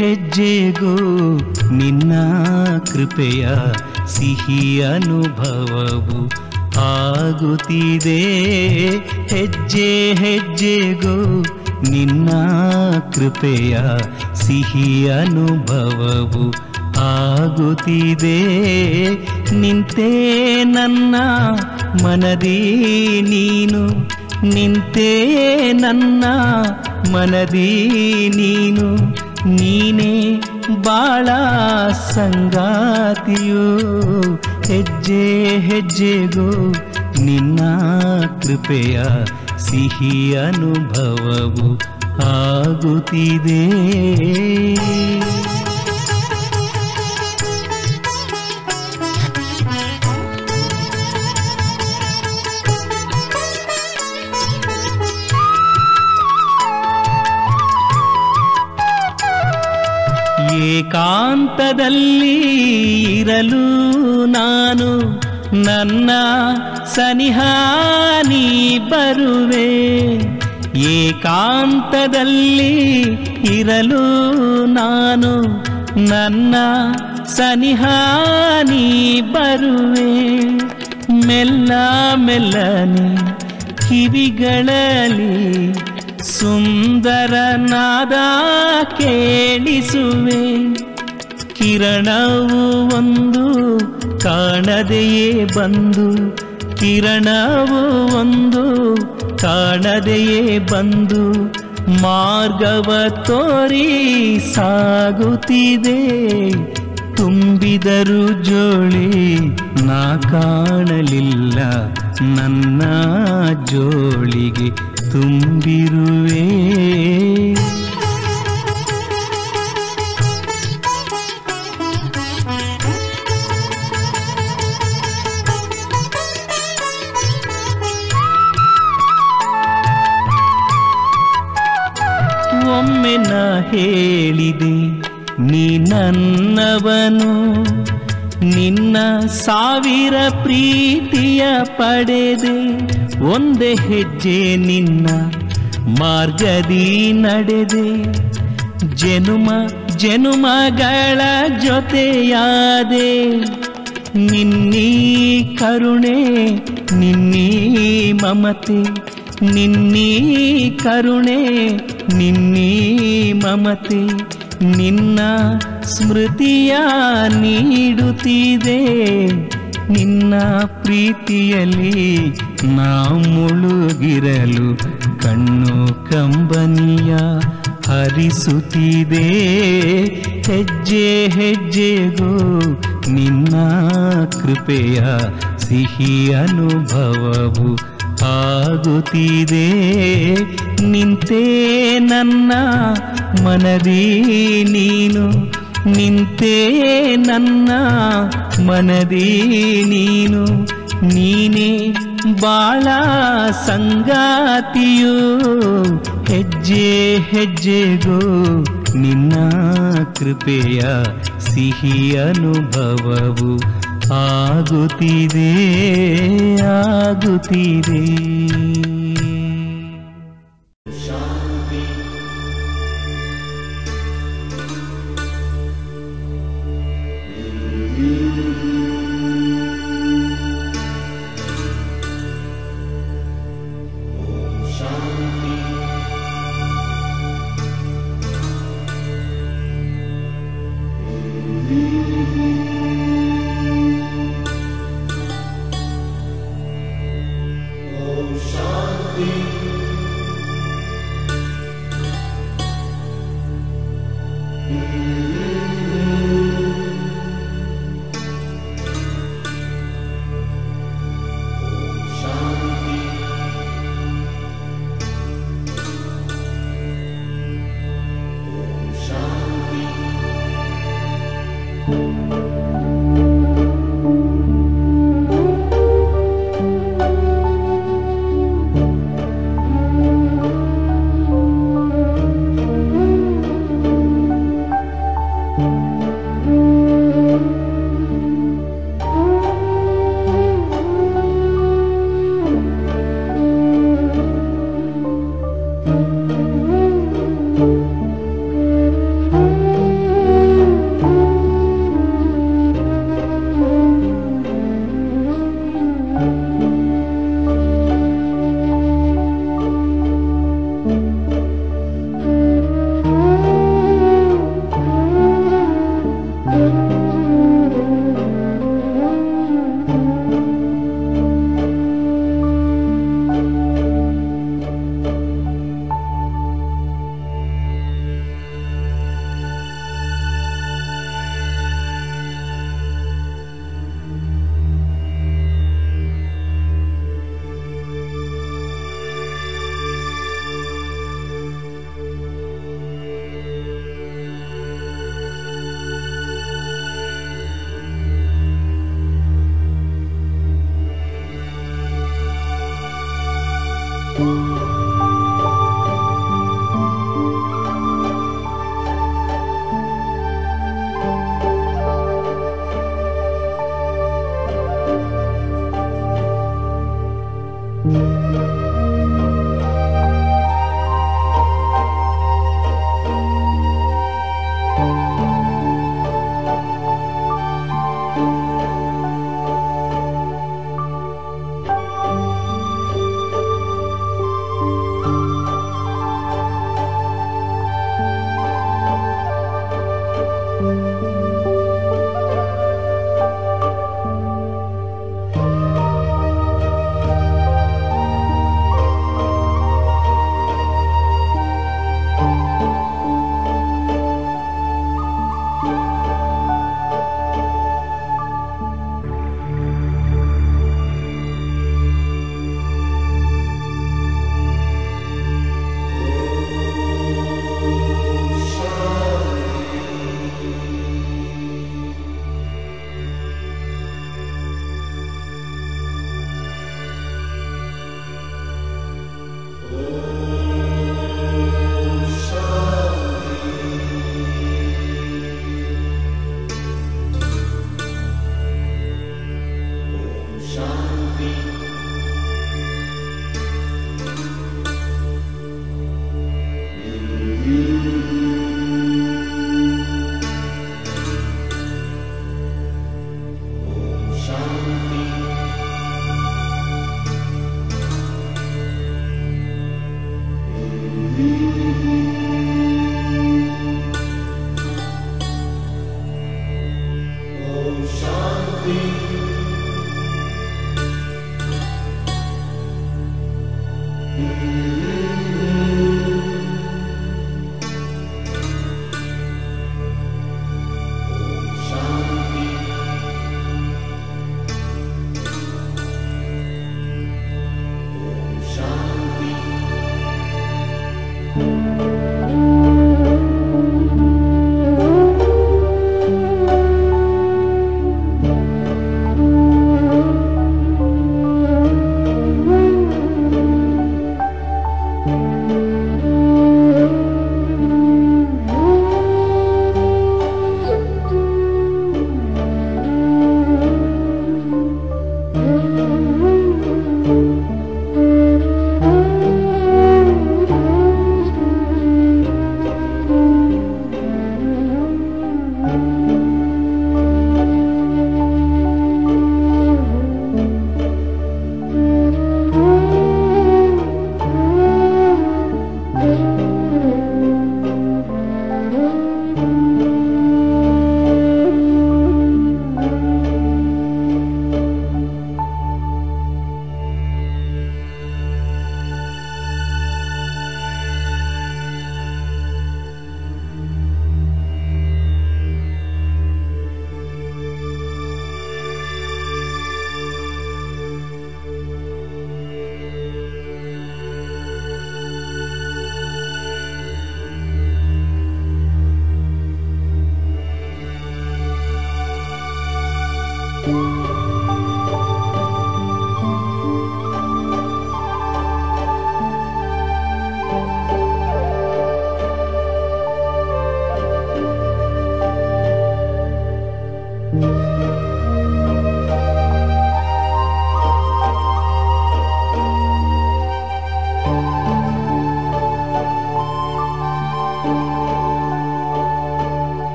ಹೆಜ್ಜೆಗೂ ನಿನ್ನ ಕೃಪೆಯ ಸಿಹಿ ಅನುಭವವು ಆಗುತ್ತಿದೆ. ಹೆಜ್ಜೆ ಹೆಜ್ಜೆಗೂ ನಿನ್ನ ಕೃಪೆಯ ಸಿಹಿ ಅನುಭವವು ಆಗುತ್ತಿದೆ. ನಿಂತೆ ನನ್ನ ಮನದಿ ನೀನು, ನಿಂತೆ ನನ್ನ ಮನದಿ ನೀನು, ನೀನೇ ಬಾಳ ಸಂಗಾತಿಯು. ಹೆಜ್ಜೆ ಹೆಜ್ಜೆಗೂ ನಿನ್ನ ಕೃಪೆಯ ಸಿಹಿ ಅನುಭವವು ಆಗುತ್ತಿದೆ. ಏಕಾಂತದಲ್ಲಿ ಇರಲು ನಾನು ನನ್ನ ಸನಿಹ ನೀ ಬರುವೆ. ಏಕಾಂತದಲ್ಲಿ ಇರಲು ನಾನು ನನ್ನ ಸನಿಹ ನೀ ಬರುವೆ. ಮೆಲ್ಲ ಮೆಲ್ಲನೆ ಕಿವಿಗಳಲ್ಲಿ ಸುಂದರನಾದ ಕೇಳಿಸುವೆ. ಕಿರಣವು ಒಂದು ಕಾಣದೆಯೇ ಬಂದು, ಕಿರಣವು ಒಂದು ಕಾಣದೆಯೇ ಬಂದು ಮಾರ್ಗವ ತೋರಿ ಸಾಗುತ್ತಿದೆ. ತುಂಬಿದರು ಜೋಳಿ ನಾ ಕಾಣಲಿಲ್ಲ, ನನ್ನ ಜೋಳಿಗೆ ತುಂಬಿರುವೆ. ಒಮ್ಮೆ ನಾ ಹೇಳಿದೆ ನೀ ನನ್ನವನು, ನಿನ್ನ ಸಾವಿರ ಪ್ರೀತಿಯ ಪಡೆದೆ. ಒಂದೇ ಹೆಜ್ಜೆ ನಿನ್ನ ಮಾರ್ಗದಿ ನಡೆದೆ. ಜನುಮ ಜನುಮಗಳ ಜೊತೆಯಾದೆ. ನಿನ್ನೀ ಕರುಣೆ ನಿನ್ನೀ ಮಮತೆ, ನಿನ್ನೀ ಕರುಣೆ ನಿನ್ನೀ ಮಮತೆ ನಿನ್ನ ಸ್ಮೃತಿಯ ನೀಡುತ್ತಿದೆ. ನಿನ್ನ ಪ್ರೀತಿಯಲ್ಲಿ ನಾ ಮುಳುಗಿರಲು ಕಣ್ಣು ಕಂಬನಿಯ ಹರಿಸುತ್ತಿದೆ. ಹೆಜ್ಜೆ ಹೆಜ್ಜೆಗೂ ನಿನ್ನ ಕೃಪೆಯ ಸಿಹಿ ಅನುಭವವು ಆಗುತ್ತಿದೆ. ನಿಂತೆ ನನ್ನ ಮನದಿ ನೀನು, ನಿಂತೆ ನನ್ನ ಮನದಿ ನೀನು, ನೀನೇ ಬಾಳ ಸಂಗಾತಿಯು. ಹೆಜ್ಜೆ ಹೆಜ್ಜೆಗೂ ನಿನ್ನ ಕೃಪೆಯ ಸಿಹಿ ಅನುಭವವು ಆಗುತ್ತಿದೆ ಆಗುತ್ತಿದೆ. Shanti.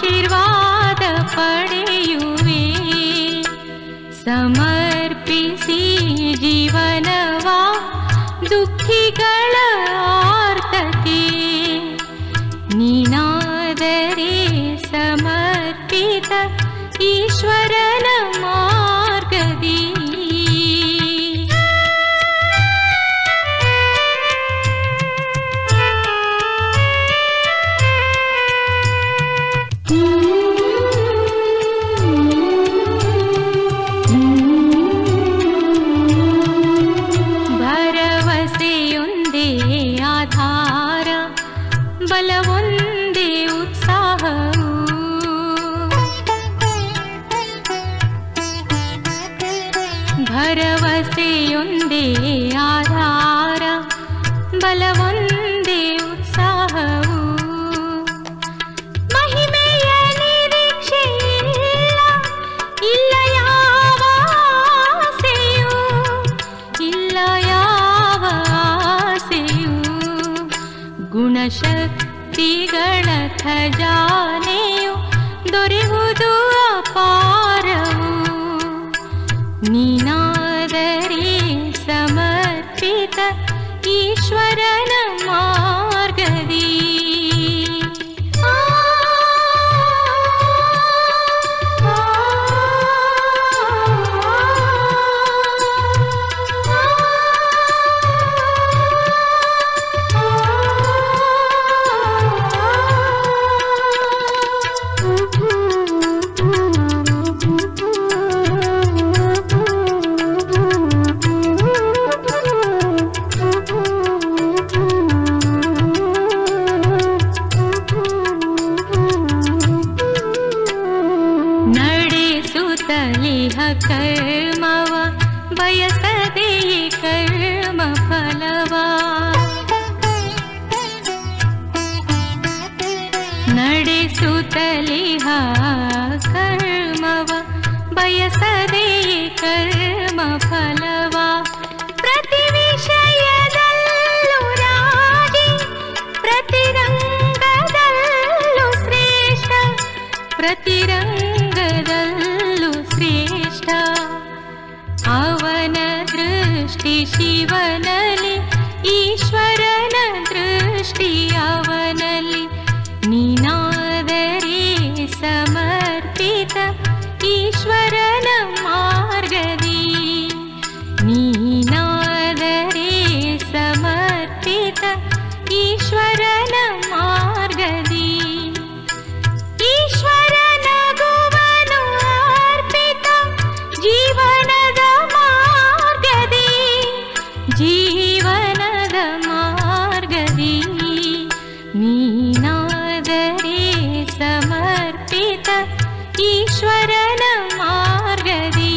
ಆಶೀರ್ವಾದ ಪಡೆಯುವೆ. ಸಮರ್ಪಿಸಿ ಜೀವನವಾ ದುಃಖಿಗಳ ಆರ್ತತೆ, ನೀನಾದರೆ ಸಮರ್ಪಿತ ಈಶ್ವರನ ಮಾರ್ಗದಿ. ಭರವಸೆಯೊಂದೇ ಆಧಾರ, ಬಲವೊಂದೇ ಉತ್ಸಾಹವು. ಭರವಸೆಯೊಂದೇ ಆಧಾರ, ಬಲವೊಂದೇ ಉತ್ಸಾಹವು. ಮಹಿಮೆಯ ನಿರೀಕ್ಷೆ ಇಲ್ಲ ಯಾವ ಆಸೆಯೂ, ಇಲ್ಲ ಯಾವ ಆಸೆಯೂ. ಗುಣಶಕ್ತಿಗಳ ಖಜಾನೆಯು ದೊರೆಯುವುದು ಅಪಾರವು. ನೀನಾದರೆ ಸಮರ್ಪಿತ ಈಶ್ವರನ ಮಾರ್ಗದಿ. ನಡೆಸುತ್ತಲಿಹ ಕರ್ಮವ ಬಯಸದೆಯೇ ಕರ್ಮ ಫಲವ. ನಡೆಸುತ್ತಲಿಹ ಕರ್ಮವ ಬಯಸದೆಯೇ ಕರ್ಮ ಫಲವ. ಪ್ರತಿ ವಿಷಯದಲ್ಲೂ ರಾಜಿ, ಪ್ರತಿ ರಂಗದಲ್ಲೂ ಶ್ರೇಷ್ಠ, ಪ್ರತಿ ರಂಗದಲ್ಲೂ ಶ್ರೇಷ್ಠ. ಅವನ ದೃಷ್ಟಿ ಶಿವನಲ್ಲಿ, ಈಶ್ವರನ ದೃಷ್ಟಿ ಅವನಲ್ಲಿ. ನೀನಾದರೆ ಸಮರ್ಪಿತ ಈಶ್ವರನ ಮಾರ್ಗದಿ. ನೀನಾದರೆ ಸಮರ್ಪಿತ ಈಶ್ವರನ ಮಾರ್ಗದಿ. ಈಶ್ವರನ ಗುವನು ಅರ್ಪಿತ ಜೀವನದ ಮಾರ್ಗದಿ, ಜೀವನದ ಮಾರ್ಗದಿ. ನೀನಾದರೆ ಸಮರ್ಪಿತ ಈಶ್ವರನ ಮಾರ್ಗದಿ.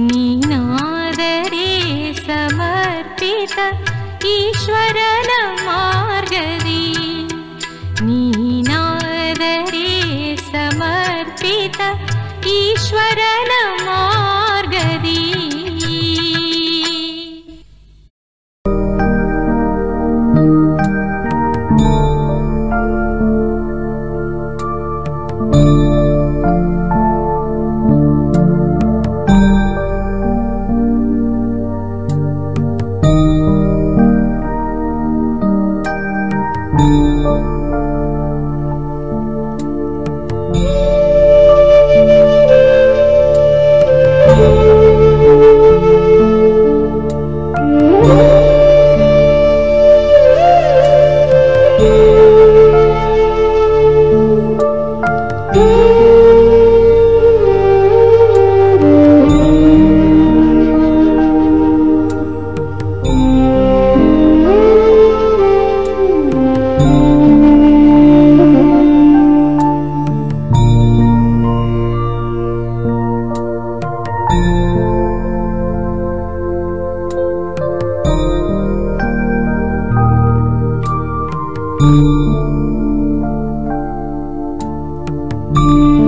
ನೀನಾದರೆ ಸಮರ್ಪಿತ ಈಶ್ವರನ ಮಾರ್ಗದಿ. ನೀನಾದರೆ ಸಮರ್ಪಿತ ಈಶ್ವರನ ಮಾರ್ಗದಿ. thank you.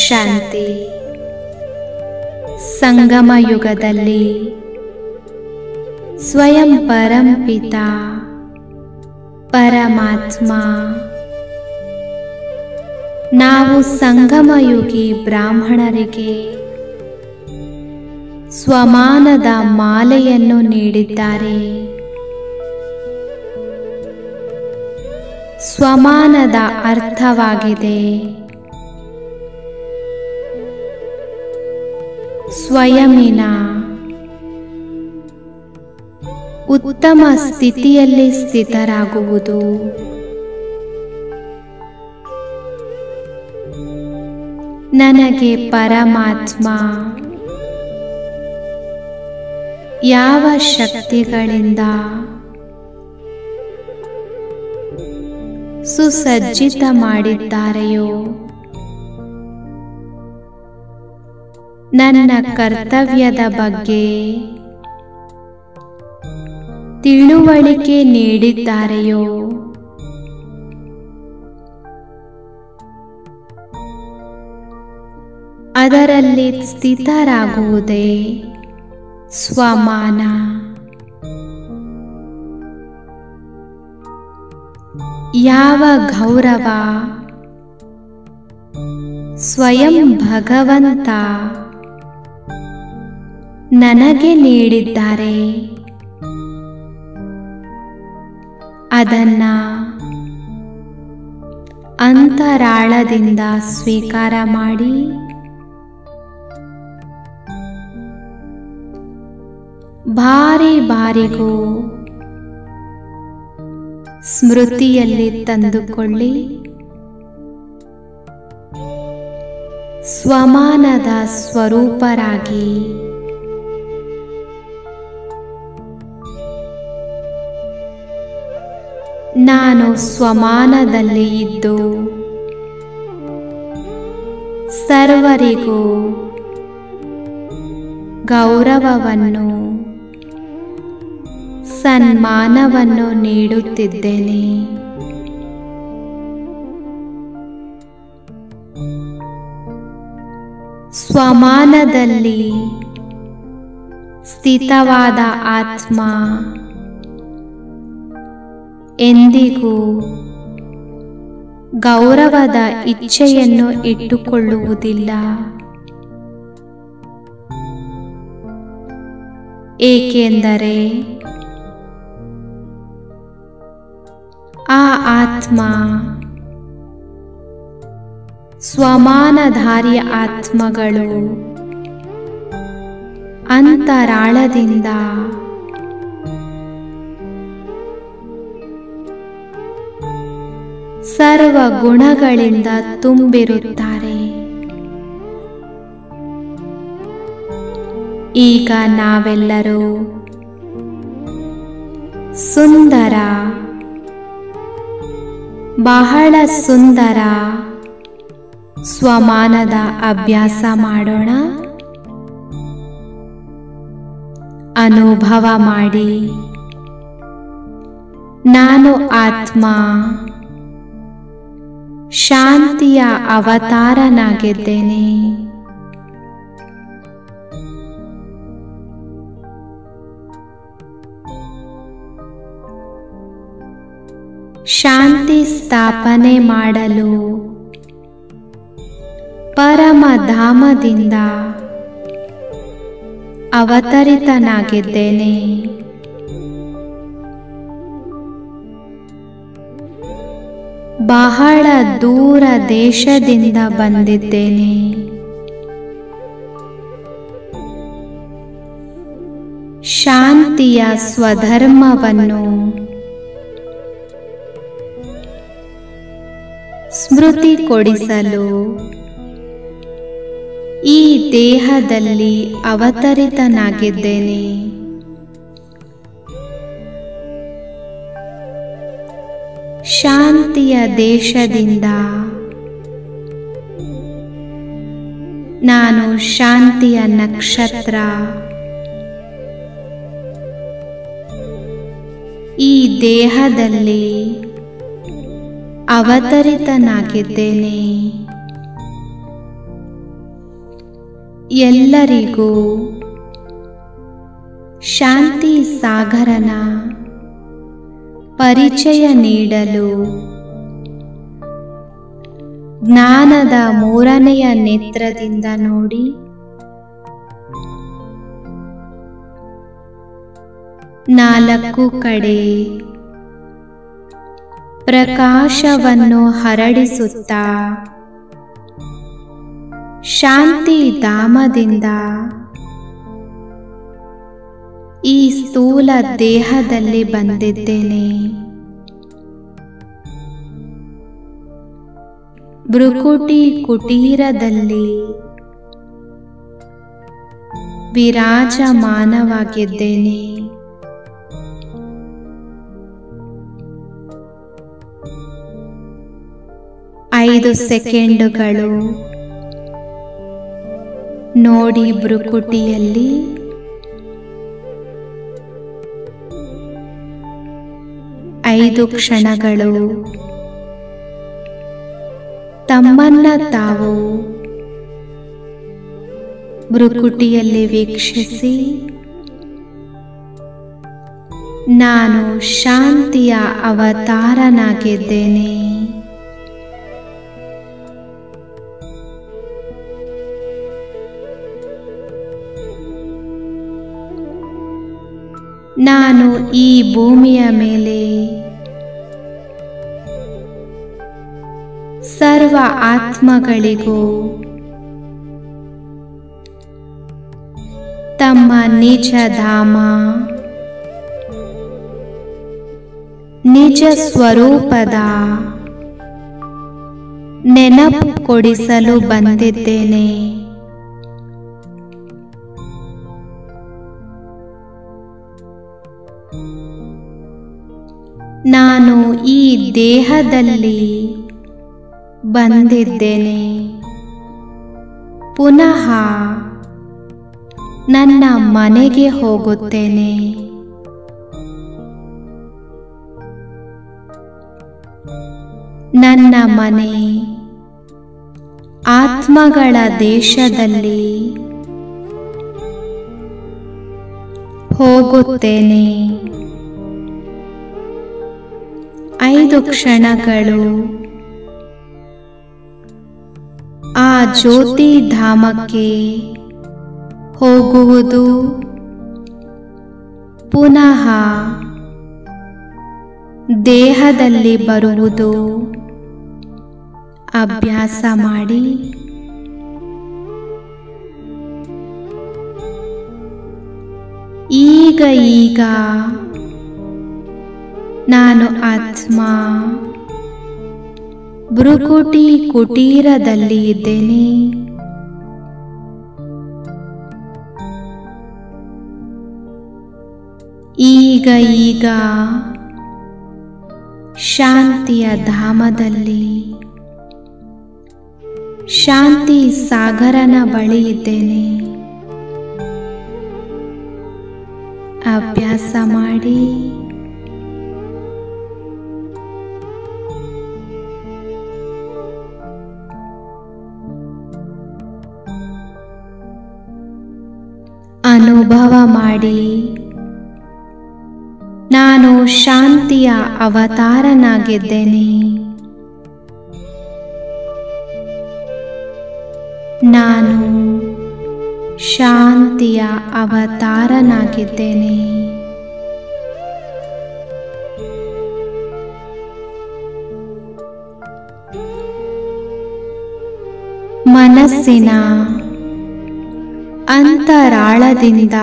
ಶಾಂತಿ. ಸಂಗಮ ಯುಗದಲ್ಲಿ ಸ್ವಯಂ ಪರಂಪಿತ ಪರಮಾತ್ಮ ನಾವು ಸಂಗಮಯುಗಿ ಬ್ರಾಹ್ಮಣರಿಗೆ ಸ್ವಮಾನದ ಮಾಲೆಯನ್ನು ನೀಡಿದ್ದಾರೆ. ಸ್ವಮಾನದ ಅರ್ಥವಾಗಿದೆ ಸ್ವಯಮಿನ ಉತ್ತಮ ಸ್ಥಿತಿಯಲ್ಲಿ ಸ್ಥಿತರಾಗುವುದು. ನನಗೆ ಪರಮಾತ್ಮ ಯಾವ ಶಕ್ತಿಗಳಿಂದ ಸುಸಜ್ಜಿತ ಮಾಡಿದ್ದಾರೆಯೋ ನನ್ನ ಕರ್ತವ್ಯದ ಬಗ್ಗೆ ತಿಳುವಳಿಕೆ ನೀಡಿದ್ದಾರೆಯೋ ಅದರಲ್ಲಿ ಸ್ಥಿತರಾಗುವುದೇ ಸ್ವಮಾನ. ಯಾವ ಗೌರವ ಸ್ವಯಂ ಭಗವಂತ ನನಗೆ ನೀಡಿದ್ದಾರೆ ಅದನ್ನ ಅಂತರಾಳದಿಂದ ಸ್ವೀಕಾರ ಮಾಡಿ ಬಾರಿ ಬಾರಿಗೂ ಸ್ಮೃತಿಯಲ್ಲಿ ತಂದುಕೊಳ್ಳಿ. ಸ್ವಮಾನದ ಸ್ವರೂಪರಾಗಿ ನಾನು ಸ್ವಮಾನದಲ್ಲಿ ಇದ್ದು ಸರ್ವರಿಗೂ ಗೌರವವನ್ನು ಸನ್ಮಾನವನ್ನು ನೀಡುತ್ತಿದ್ದೇನೆ. ಸ್ವಮಾನದಲ್ಲಿ ಸ್ಥಿತವಾದ ಆತ್ಮ ಎಂದಿಗೂ ಗೌರವದ ಇಚ್ಛೆಯನ್ನು ಇಟ್ಟುಕೊಳ್ಳುವುದಿಲ್ಲ. ಏಕೆಂದರೆ ಆ ಆತ್ಮ ಸ್ವಮಾನಧಾರಿ ಆತ್ಮಗಳು ಅಂತರಾಳದಿಂದ ಸರ್ವ ಗುಣಗಳಿಂದ ತುಂಬಿರುತ್ತಾರೆ. ಈಗ ನಾವೆಲ್ಲರೂ ಸುಂದರ, ಬಹಳ ಸುಂದರ ಸ್ವಮಾನದ ಅಭ್ಯಾಸ ಮಾಡೋಣ. ಅನುಭವ ಮಾಡಿ, ನಾನು ಆತ್ಮ ಶಾಂತಿಯ ಅವತಾರನಾಗಿದ್ದೇನೆ. ಶಾಂತಿ ಸ್ಥಾಪನೆ ಮಾಡಲು ಪರಮಧಾಮದಿಂದ ಅವತರಿತನಾಗಿದ್ದೇನೆ. ಬಹಳ ದೂರ ದೇಶದಿಂದ ಬಂದಿದ್ದೇನೆ. ಶಾಂತಿಯ ಸ್ವಧರ್ಮವನ್ನು ಸ್ಮೃತಿ ಕೊಡಿಸಲು ಈ ದೇಹದಲ್ಲಿ ಅವತರಿತನಾಗಿದ್ದೇನೆ. ಶಾಂತಿಯ ದೇಶದಿಂದ ನಾನು ಶಾಂತಿಯ ನಕ್ಷತ್ರ ಈ ದೇಹದಲ್ಲಿ ಅವತರಿತನಾಗಿದ್ದೇನೆ. ಎಲ್ಲರಿಗೂ ಶಾಂತಿ ಸಾಗರನ ಪರಿಚಯ ನೀಡಲು ಜ್ಞಾನದ ಮೂರನೆಯ ನೇತ್ರದಿಂದ ನೋಡಿ, ನಾಲ್ಕು ಕಡೆ ಪ್ರಕಾಶವನ್ನು ಹರಡಿಸುತ್ತಾ ಶಾಂತಿ ಧಾಮದಿಂದ ಈ ಸ್ಥೂಲ ದೇಹದಲ್ಲಿ ಬಂದಿದ್ದೇನೆ. ಭೃಕುಟಿ ಕುಟೀರದಲ್ಲಿ ವಿರಾಜಮಾನವಾಗಿದ್ದೇನೆ. ಐದು ಸೆಕೆಂಡುಗಳು ನೋಡಿ ಭೃಕುಟಿಯಲ್ಲಿ ಐದು ಕ್ಷಣಗಳು ತಮ್ಮನ್ನ ತಾವು ಭೃಕುಟಿಯಲ್ಲಿ ವೀಕ್ಷಿಸಿ, ನಾನು ಶಾಂತಿಯ ಅವತಾರನಾಗಿದ್ದೇನೆ. ನಾನು ಈ ಭೂಮಿಯ ಮೇಲೆ ಸರ್ವ ಆತ್ಮಗಳಿಗೂ ತಮ್ಮ ನಿಜ ಧಾಮ, ನಿಜ ಸ್ವರೂಪದ ನೆನಪು ಕೊಡಿಸಲು ಬಂದಿದ್ದೇನೆ. ನಾನು ಈ ದೇಹದಲ್ಲಿ ಬಂದಿದ್ದೇನೆ. ಪುನಃ ನನ್ನ ಮನೆಗೆ ಹೋಗುತ್ತೇನೆ. ನನ್ನ ಮನೆ ಆತ್ಮಗಳ ದೇಶದಲ್ಲಿ ಹೋಗುತ್ತೇನೆ. 5 ಕ್ಷಣಗಳು ಆ ಜ್ಯೋತಿ ಧಾಮಕ್ಕೆ ಹೋಗುವುದು, ಪುನಃ ದೇಹದಲ್ಲಿ ಬರುವುದು ಅಭ್ಯಾಸ ಮಾಡಿ. ಈಗ ನಾನು ಆತ್ಮ ಭೃಕುಟಿ ಕುಟೀರದಲ್ಲಿ ಇದ್ದೇನೆ. ಈಗ ಶಾಂತಿಯ ಧಾಮದಲ್ಲಿ ಶಾಂತಿ ಸಾಗರನ ಬಳಿ ಇದ್ದೇನೆ. ಅಭ್ಯಾಸ ಮಾಡಿ. ಅನುಭವ ಮಾಡಿ, ನಾನು ಶಾಂತಿಯ ಅವತಾರನಾಗಿದ್ದೇನೆ. ನಾನು ಶಾಂತಿಯ ಅವತಾರನಾಗಿದ್ದೇನೆ. ಮನಸ್ಸಿನ ಅಂತರಾಳದಿಂದ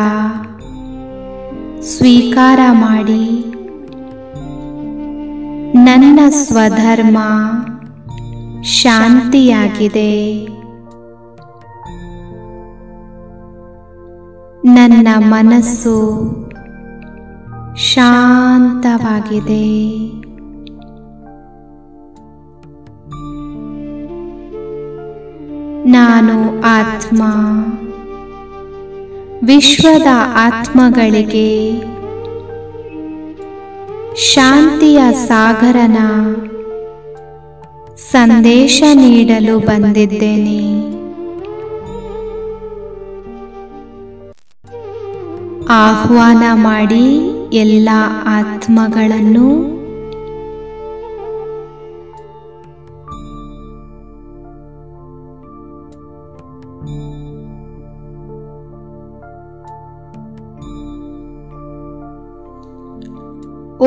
ಸ್ವೀಕಾರ ಮಾಡಿ, ನನ್ನ ಸ್ವಧರ್ಮ ಶಾಂತಿಯಾಗಿದೆ. ನನ್ನ ಮನಸ್ಸು ಶಾಂತವಾಗಿದೆ. ನಾನು ಆತ್ಮ ವಿಶ್ವದ ಆತ್ಮಗಳಿಗೆ ಶಾಂತಿಯ ಸಾಗರನ ಸಂದೇಶ ನೀಡಲು ಬಂದಿದ್ದೇನೆ. ಆಹ್ವಾನ ಮಾಡಿ ಎಲ್ಲ ಆತ್ಮಗಳನ್ನು.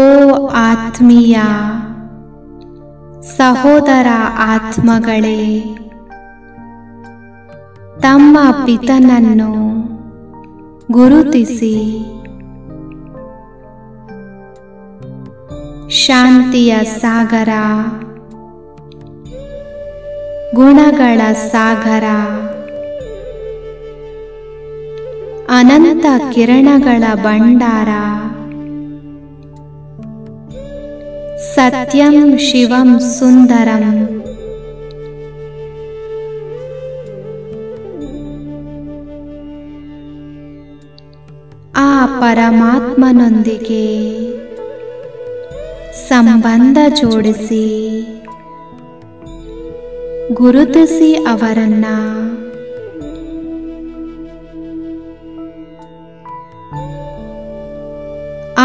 ಓ ಆತ್ಮೀಯ ಸಹೋದರ ಆತ್ಮಗಳೇ, ತಮ್ಮ ಪಿತನನ್ನು ಗುರುತಿಸಿ ಶಾಂತಿಯ ಸಾಗರ, ಗುಣಗಳ ಸಾಗರ, ಅನಂತ ಕಿರಣಗಳ ಭಂಡಾರ, ಸತ್ಯಂ ಶಿವಂ ಸುಂದರಂ, ಆ ಪರಮಾತ್ಮನೊಂದಿಗೆ ಸಂಬಂಧ ಜೋಡಿಸಿ, ಗುರುತಿಸಿ ಅವರನ್ನ.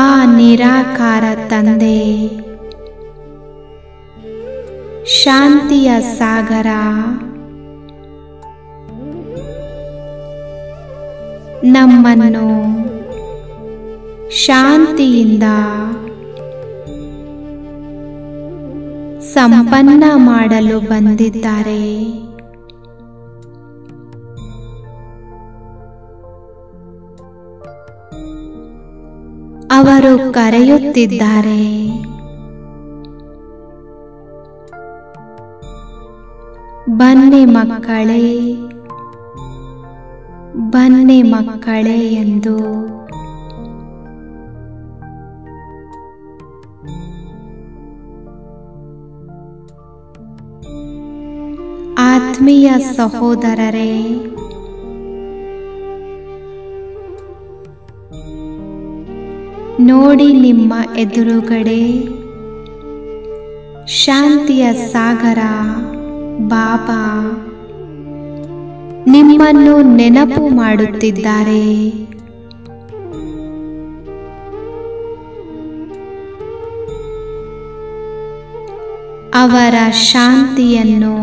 ಆ ನಿರಾಕಾರ ತಂದೆ ಶಾಂತಿಯ ಸಾಗರ ನಮ್ಮನ್ನು ಶಾಂತಿಯಿಂದ ಸಂಪನ್ನ ಮಾಡಲು ಬಂದಿದ್ದಾರೆ. ಅವರು ಕರೆಯುತ್ತಿದ್ದಾರೆ, ಬನ್ನಿ ಮಕ್ಕಳೇ, ಬನ್ನಿ ಮಕ್ಕಳೇ ಎಂದು. ಆತ್ಮೀಯ ಸಹೋದರರೇ, ನೋಡಿ ನಿಮ್ಮ ಎದುರುಗಡೆ ಶಾಂತಿಯ ಸಾಗರ ಬಾಬಾ ನಿಮ್ಮನ್ನು ನೆನಪು ಮಾಡುತ್ತಿದ್ದಾರೆ. ಅವರ ಶಾಂತಿಯನ್ನು,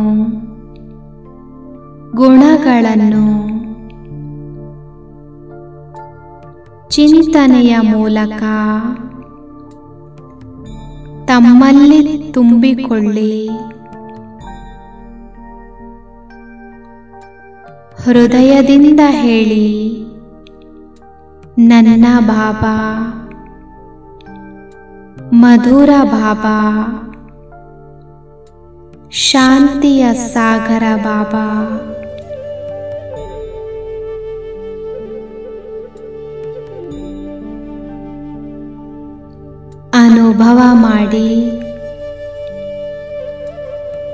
ಗುಣಗಳನ್ನು ಚಿಂತನೆಯ ಮೂಲಕ ತಮ್ಮಲ್ಲಿ ತುಂಬಿಕೊಳ್ಳಿ. ಹೃದಯದಿಂದ ಹೇಳಿ, ನನ್ನ ಬಾಬಾ, ಮಧುರ ಬಾಬಾ, ಶಾಂತಿಯ ಸಾಗರ ಬಾಬಾ. ಅನುಭವ ಮಾಡಿ,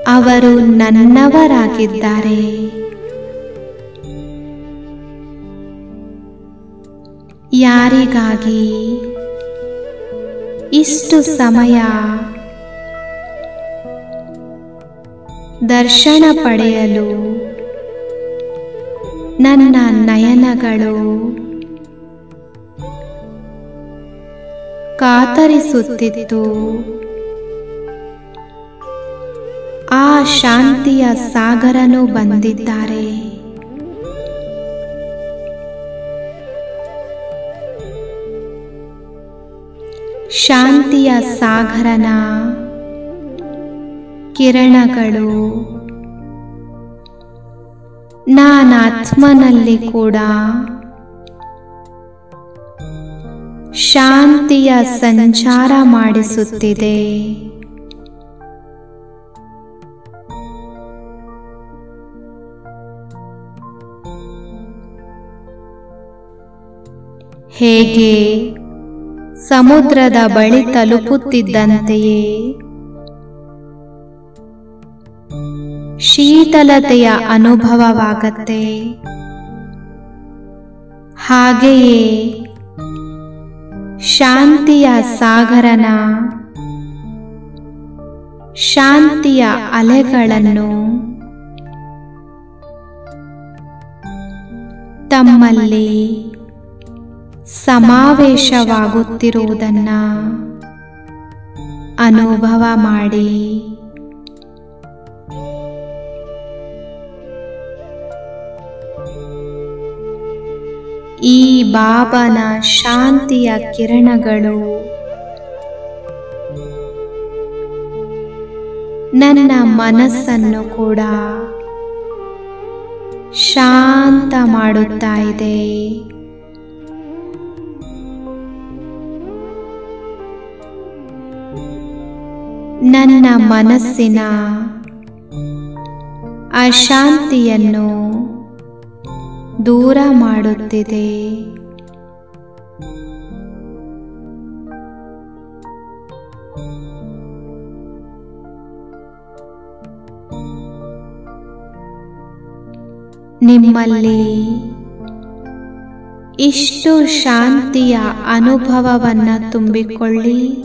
ಅವರು ನನ್ನವರಾಗಿದ್ದಾರೆ. ಯಾರಿಗಾಗಿ ಇಷ್ಟು ಸಮಯ ದರ್ಶನ ಪಡೆಯಲು ನನ್ನ ನಯನಗಳು ಕಾತರಿಸುತ್ತಿತ್ತು. ಆ ಶಾಂತಿಯ ಸಾಗರನು ಬಂದಿದ್ದಾರೆ. ಶಾಂತಿಯ ಸಾಗರನ ಕಿರಣಗಳು ನಾನಾತ್ಮನಲ್ಲಿ ಕೂಡ ಶಾಂತಿಯ ಸಂಚಾರ ಮಾಡಿಸುತ್ತಿದೆ. ಹೇಗೆ ಸಮುದ್ರದ ಬಳಿ ತಲುಪುತ್ತಿದ್ದಂತೆಯೇ ಶೀತಲತೆಯ ಅನುಭವವಾಗತ್ತೆ. ಹಾಗೆಯೇ ಶಾಂತಿಯ ಸಾಗರನ ಶಾಂತಿಯ ಅಲೆಗಳನ್ನು ತಮ್ಮಲ್ಲಿ ಸಮಾವೇಶವಾಗುತ್ತಿರುವುದನ್ನು ಅನುಭವ ಮಾಡಿ. ಈ ಬಾಬನ ಶಾಂತಿಯ ಕಿರಣಗಳು ನನ್ನ ಮನಸ್ಸನ್ನು ಕೂಡ ಶಾಂತ ಮಾಡುತ್ತಾ ಇದೆ. ನನ್ನ ಮನಸ್ಸಿನ ಅಶಾಂತಿಯನ್ನು ದೂರ ಮಾಡುತ್ತಿದೆ. ನಿಮ್ಮಲ್ಲಿ ಇಷ್ಟು ಶಾಂತಿಯ ಅನುಭವವನ್ನು ತುಂಬಿಕೊಳ್ಳಿ.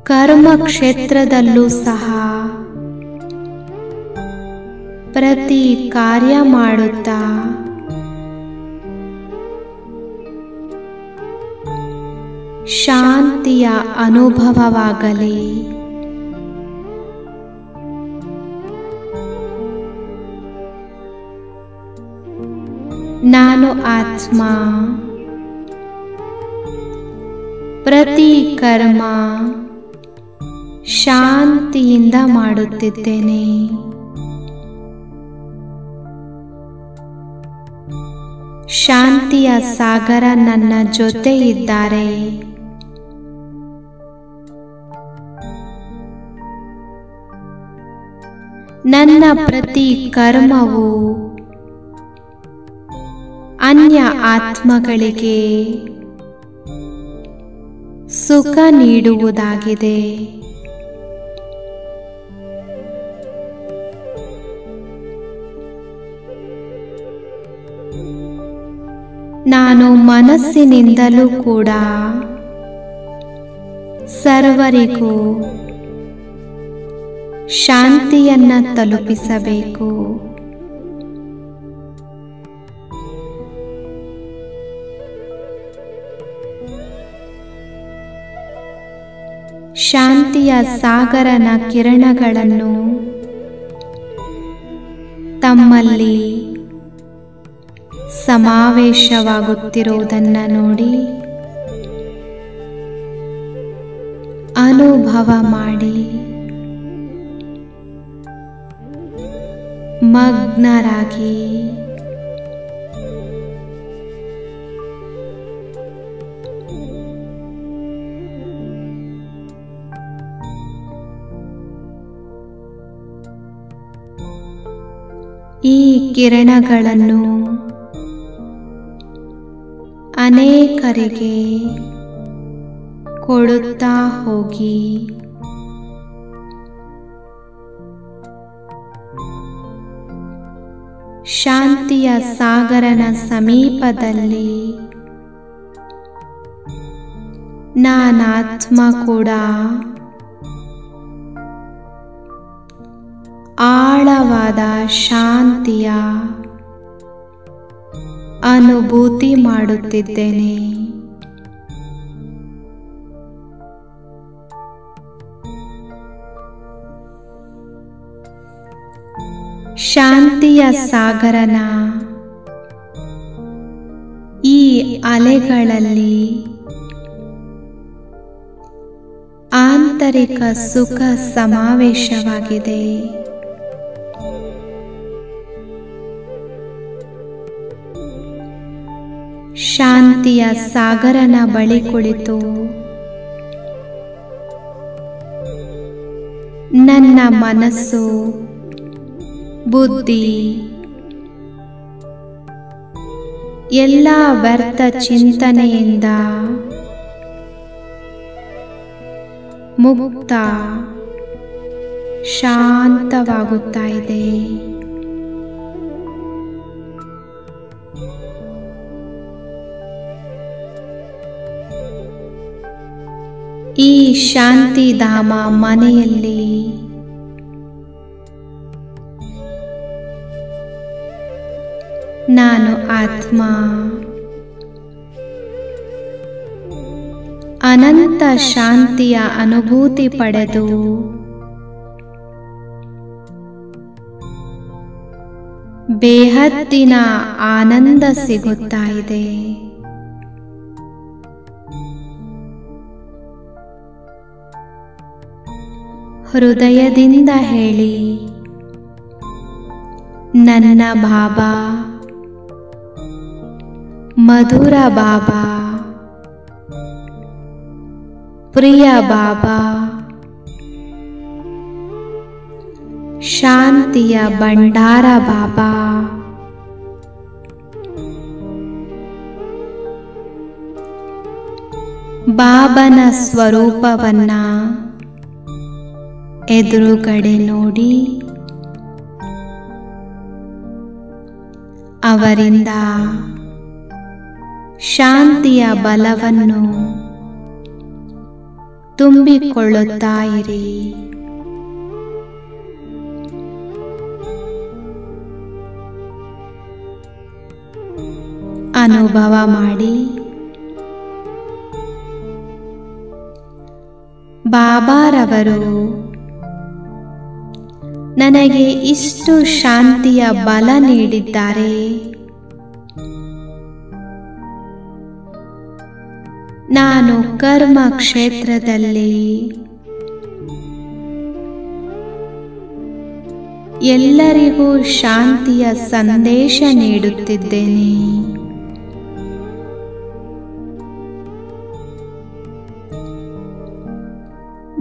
ಕರ್ಮ ಕ್ಷೇತ್ರದಲ್ಲೂ ಸಹ ಪ್ರತಿ ಕಾರ್ಯ ಮಾಡುತ್ತಾ ಶಾಂತಿಯ ಅನುಭವವಾಗಲಿ. ನಾನು ಆತ್ಮ, ಪ್ರತಿ ಕರ್ಮ ಶಾಂತಿಯಿಂದ ಮಾಡುತ್ತಿದ್ದೇನೆ. ಶಾಂತಿಯ ಸಾಗರ ನನ್ನ ಜೊತೆ ಇದ್ದಾರೆ. ನನ್ನ ಪ್ರತಿ ಕರ್ಮವು ಅನ್ಯ ಆತ್ಮಗಳಿಗೆ ಸುಖ ನೀಡುವುದಾಗಿದೆ. ನಾನು ಮನಸ್ಸಿನಿಂದಲೂ ಕೂಡ ಸರ್ವರಿಗೂ ಶಾಂತಿಯನ್ನ ತಲುಪಿಸಬೇಕು. ಶಾಂತಿಯ ಸಾಗರನ ಕಿರಣಗಳನ್ನು ತಮ್ಮಲ್ಲಿ ಸಮಾವೇಶವಾಗುತ್ತಿರುವುದನ್ನು ನೋಡಿ ಅನುಭವ ಮಾಡಿ ಮಗ್ನರಾಗಿ ಈ ಕಿರಣಗಳನ್ನು ಅನೇಕರಿಗೆ ಕೊಡುತ್ತಾ ಹೋಗಿ ಶಾಂತಿಯ ಸಾಗರನ ಸಮೀಪದಲ್ಲಿ ನಾನಾತ್ಮ ಕೂಡ ಆಳವಾದ ಶಾಂತಿಯ ಅನುಭೂತಿ ಮಾಡುತ್ತಿದ್ದೇನೆ. ಶಾಂತಿಯ ಸಾಗರನ ಈ ಅಲೆಗಳಲ್ಲಿ ಆಂತರಿಕ ಸುಖ ಸಮಾವೇಶವಾಗಿದೆ. ಶಾಂತಿಯ ಸಾಗರನ ಬಳಿ ಕುಳಿತು ನನ್ನ ಮನಸ್ಸು, ಬುದ್ಧಿ ಎಲ್ಲ ವ್ಯರ್ಥ ಚಿಂತನೆಯಿಂದ ಮುಕ್ತ ಶಾಂತವಾಗುತ್ತಾ ಇದೆ. ಈ ಶಾಂತಿಧಾಮ ಮನೆಯಲ್ಲಿ ನಾನು ಆತ್ಮ ಅನಂತ ಶಾಂತಿಯ ಅನುಭೂತಿ ಪಡೆದು ಬೇಹದ್ದಿನ ಆನಂದ ಸಿಗುತ್ತಾ ಇದೆ. ಹೃದಯದಿಂದ ಹೇಳಿ, ನನ್ನ ಬಾಬಾ, ಮಧುರ ಬಾಬಾ, ಪ್ರಿಯ ಬಾಬಾ, ಶಾಂತಿಯ ಭಂಡಾರ ಬಾಬಾ, ಬಾಬನ ಸ್ವರೂಪವನ್ನ ಎದುರುಗಡೆ ನೋಡಿ ಅವರಿಂದ ಶಾಂತಿಯ ಬಲವನ್ನು ತುಂಬಿಕೊಳ್ಳುತ್ತಾ ಇರಿ. ಅನುಭವ ಮಾಡಿ ಬಾಬಾರವರು ನನಗೆ ಇಷ್ಟು ಶಾಂತಿಯ ಬಲ ನೀಡಿದ್ದಾರೆ. ನಾನು ಕರ್ಮ ಕ್ಷೇತ್ರದಲ್ಲಿ ಎಲ್ಲರಿಗೂ ಶಾಂತಿಯ ಸಂದೇಶ ನೀಡುತ್ತಿದ್ದೇನೆ.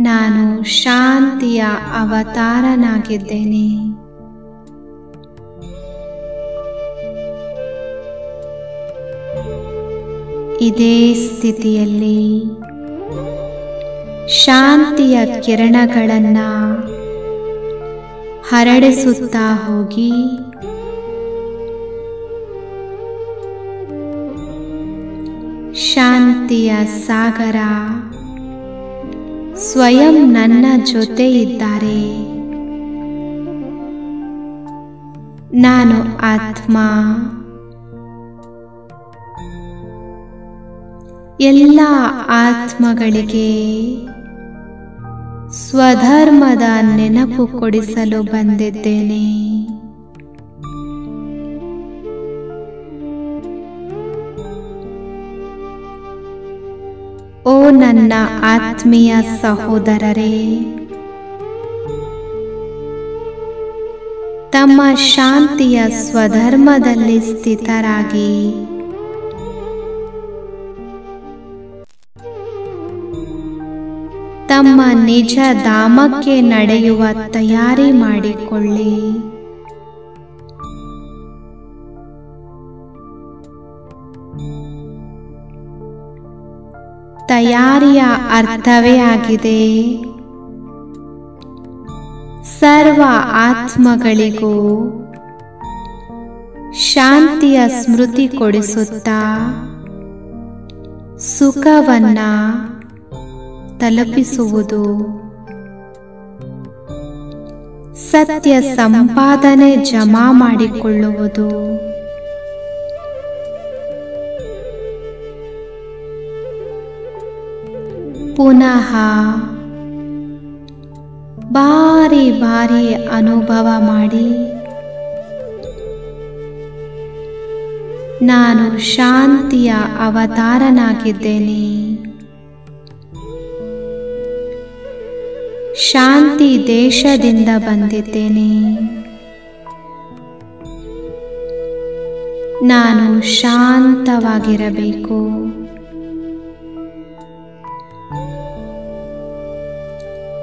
ನಾನು ಶಾಂತಿಯ ಅವತಾರನಾಗಿದ್ದೇನೆ. ಇದೇ ಸ್ಥಿತಿಯಲ್ಲಿ ಶಾಂತಿಯ ಕಿರಣಗಳನ್ನು ಹರಡಿಸುತ್ತಾ ಹೋಗಿ ಶಾಂತಿಯ ಸಾಗರ ಸ್ವಯಂ ನನ್ನ ಜೊತೆ ಇದ್ದಾರೆ. ನಾನು ಆತ್ಮ. ಎಲ್ಲ ಆತ್ಮಗಳಿಗೆ ಸ್ವಧರ್ಮದ ನೆನಪು ಕೊಡಿಸಲು ಬಂದಿದ್ದೇನೆ. ಓ ನನ್ನ ಆತ್ಮೀಯ ಸಹೋದರರೇ, ತಮ್ಮ ಶಾಂತಿಯ ಸ್ವಧರ್ಮದಲ್ಲಿ ಸ್ಥಿತರಾಗಿ ತಮ್ಮ ನಿಜ ಧಾಮಕ್ಕೆ ನಡೆಯುವ ತಯಾರಿ ಮಾಡಿಕೊಳ್ಳಿ. ತಯಾರಿಯ ಅರ್ಥವೇ ಆಗಿದೆ ಸರ್ವ ಆತ್ಮಗಳಿಗೂ ಶಾಂತಿಯ ಸ್ಮೃತಿ ಕೊಡಿಸುತ್ತಾ ಸುಖವನ್ನ ತಲುಪಿಸುವುದು. ಸತ್ಯ ಸಂಪಾದನೆ ಜಮಾ ಮಾಡಿಕೊಳ್ಳುವುದು. ಪುನಃ ಬಾರಿ ಬಾರಿ ಅನುಭವ ಮಾಡಿ ನಾನು ಶಾಂತಿಯ ಅವತಾರನಾಗಿದ್ದೇನೆ. ಶಾಂತಿ ದೇಶದಿಂದ ಬಂದಿದ್ದೇನೆ. ನಾನು ಶಾಂತವಾಗಿರಬೇಕು.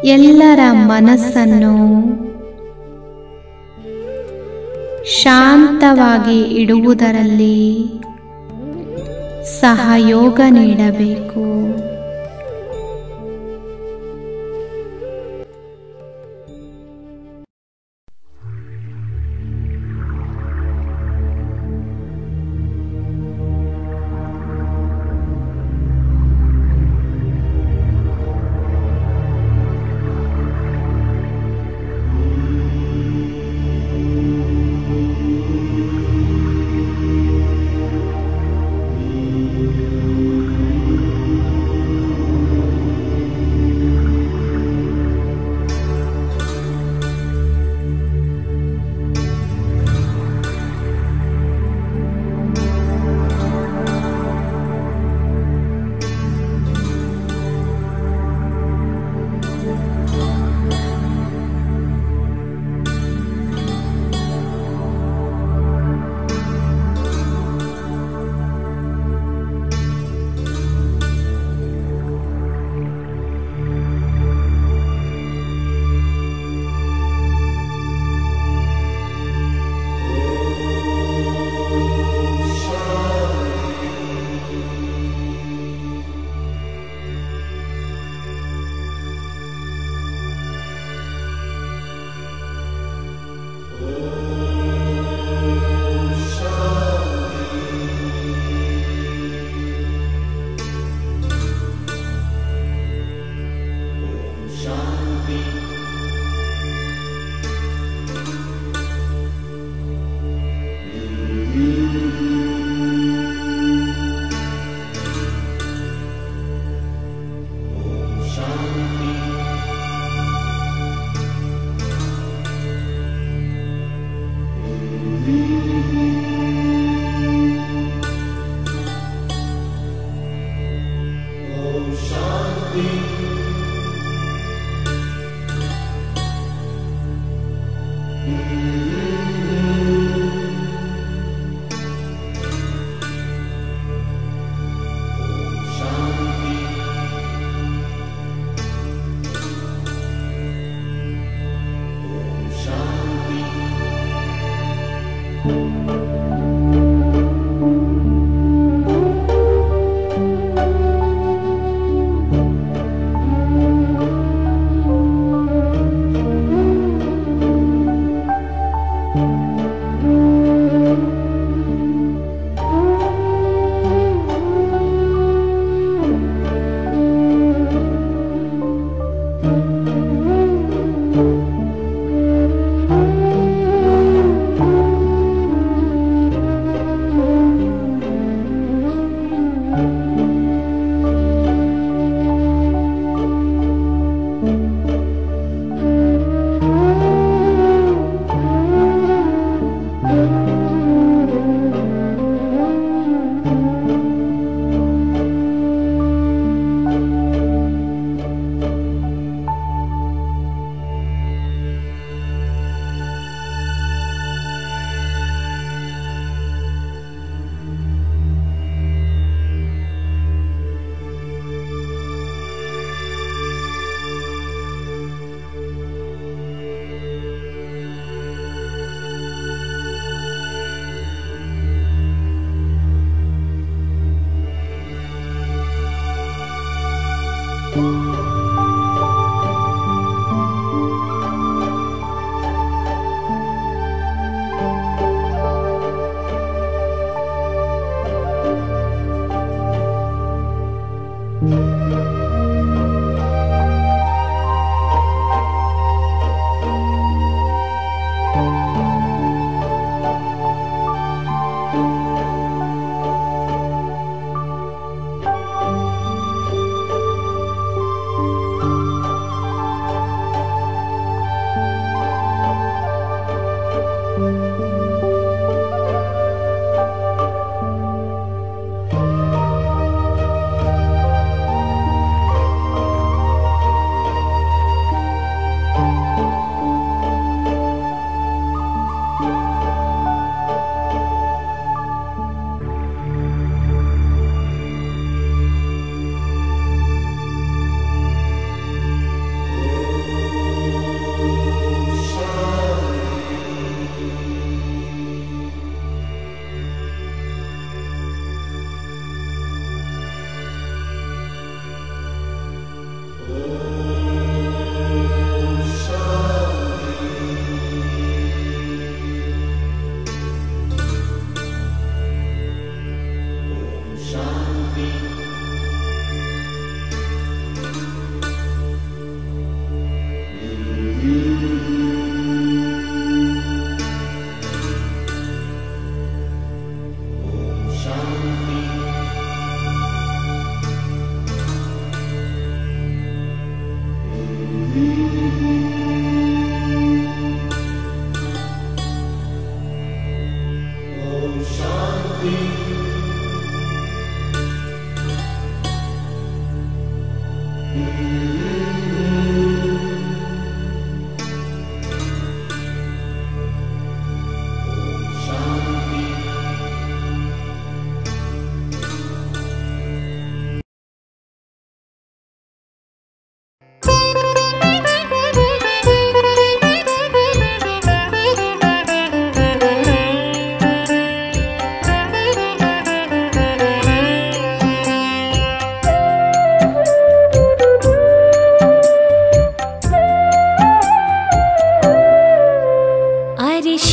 ಎಲ್ಲರ ಮನಸ್ಸನ್ನು ಶಾಂತವಾಗಿ ಇಡುವುದರಲ್ಲಿ ಸಹಯೋಗ ನೀಡಬೇಕು.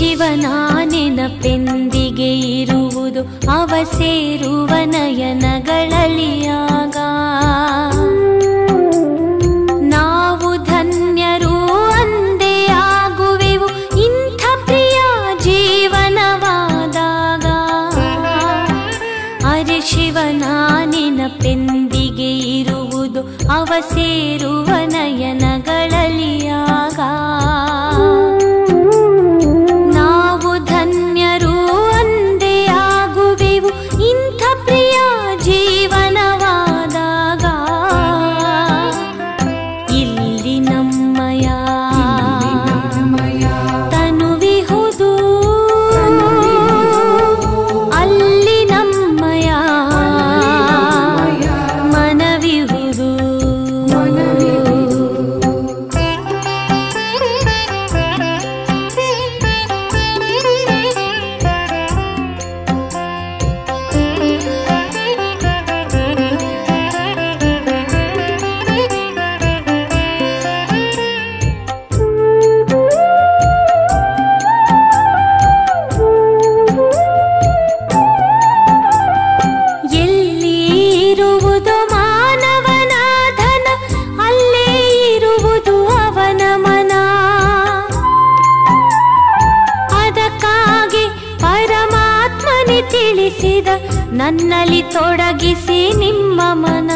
ಶಿವನ ನೆನಪೆಂದಿಗೆ ಇರುವುದು ಅವ ಸೇರುವ ನಯನಗಳಲಿಯಾಗ. ನಾವು ಧನ್ಯರು ಅಂದೇ ಆಗುವೆವು ಇಂಥ ಪ್ರಿಯ ಜೀವನವಾದಾಗ. ಅರೆ ಶಿವನ ನೆನಪೆಂದಿಗೆ ಇರುವುದು ಅವ ಸೇರುವ ನಯನಗಳಲಿಯಾಗ. ನಾವು ಧನ್ಯರು ಅಂದೇ ಆಗುವೆವು ಇಂಥ ಪ್ರಿಯ ಜೀವನವಾದಾಗ. ಇಲ್ಲಿ ನಮ್ಮಯ ತನುವಿಹುದು, ಅಲ್ಲಿ ನಮ್ಮಯ ಮನವಿಹುದು. ಎಲ್ಲಿ ಇರುವುದು ಮಾನವನ ಧನ ಅಲ್ಲೇ ಇರುವುದು ಅವನ ಮನ. ಅದಕ್ಕಾಗಿ ಪರಮಾತ್ಮನೇ ತಿಳಿಸಿದ ನನ್ನಲ್ಲಿ ತೊಡಗಿಸಿ ನಿಮ್ಮ ಮನ.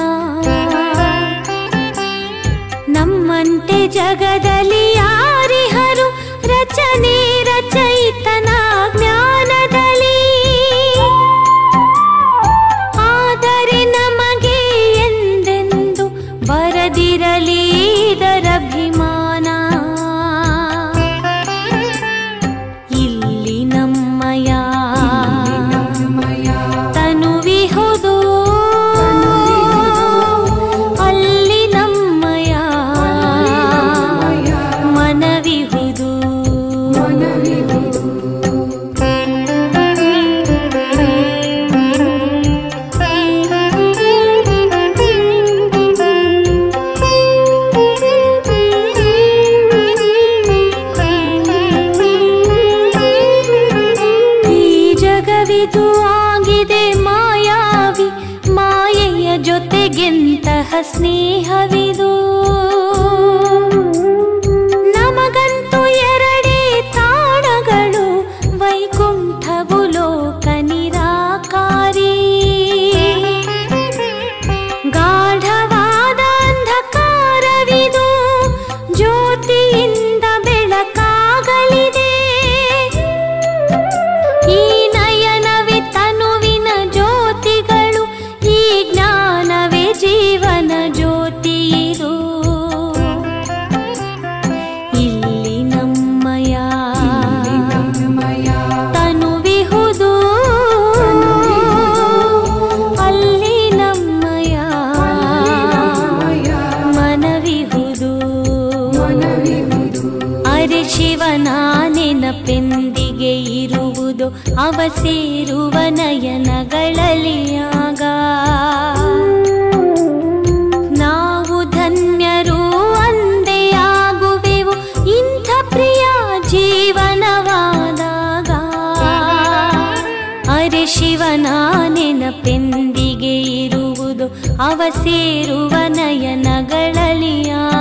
ನಮ್ಮಂತೆ ಜಗದಲ್ಲಿ ಯಾರಿಹರು ರಚನೆ ರಚಯಿತನ ಜ್ಞಾನದಲ್ಲಿ. ಆದರೆ ನಮಗೆ ಎಂದೆಂದು ಬರದಿರಲಿ ಇದರಭಿಮಾನ. ಇಲ್ಲಿ ನಮ್ಮಯ ತನುವಿಹುದು, ಅಲ್ಲಿ ನಮ್ಮಯ ಮನವಿಹುದು. ಈ ಜಗವಿದು ಆಗಿದೆ ಮಾಯಾವಿ, ಮಾಯೆಯ ಜೊತೆಗೆಂತಹ ಸ್ನೇಹವಿದು. ನಮಗಂತೂ ಎರಡೇ ತಾಣಗಳು, ವೈಕುಂಠವು ಲೋಕ ನಿರಾಕಾರಿ. ಗಾಢವಾದ ಅಂಧಕಾರವಿದು, ಜ್ಯೋತಿಯಿಂದ ಬೆಳಕಾಗಲಿದೆ. ಈ ನಯನವೇ ತನುವಿನ ಜ್ಯೋತಿಗಳು, ಈ ಜ್ಞಾನವೇ ಜೀವನ ಜ್ಯೋತಿ ಇದು. ಇಲ್ಲಿ ನಮ್ಮಯ ತನುವಿಹುದು, ಅಲ್ಲಿ ನಮ್ಮಯ ಮನವಿಹುದು. ಅರೆ ಶಿವನ ನೆನಪೆಂದಿಗೆ ಇರುವುದು ಅವ ಸೇರುವ ನಯನಗಳಲಿಯಾಗ. ನಾವು ಧನ್ಯರು ಅಂದೇ ಆಗುವೆವು ಇಂಥ ಪ್ರಿಯ ಜೀವನವಾದಾಗ. ಅರೆ ಶಿವನ ನೆನಪೆಂದಿಗೆ ಇರುವುದು ಅವ ಸೇರುವ ನಯನಗಳಲಿಯಾಗ.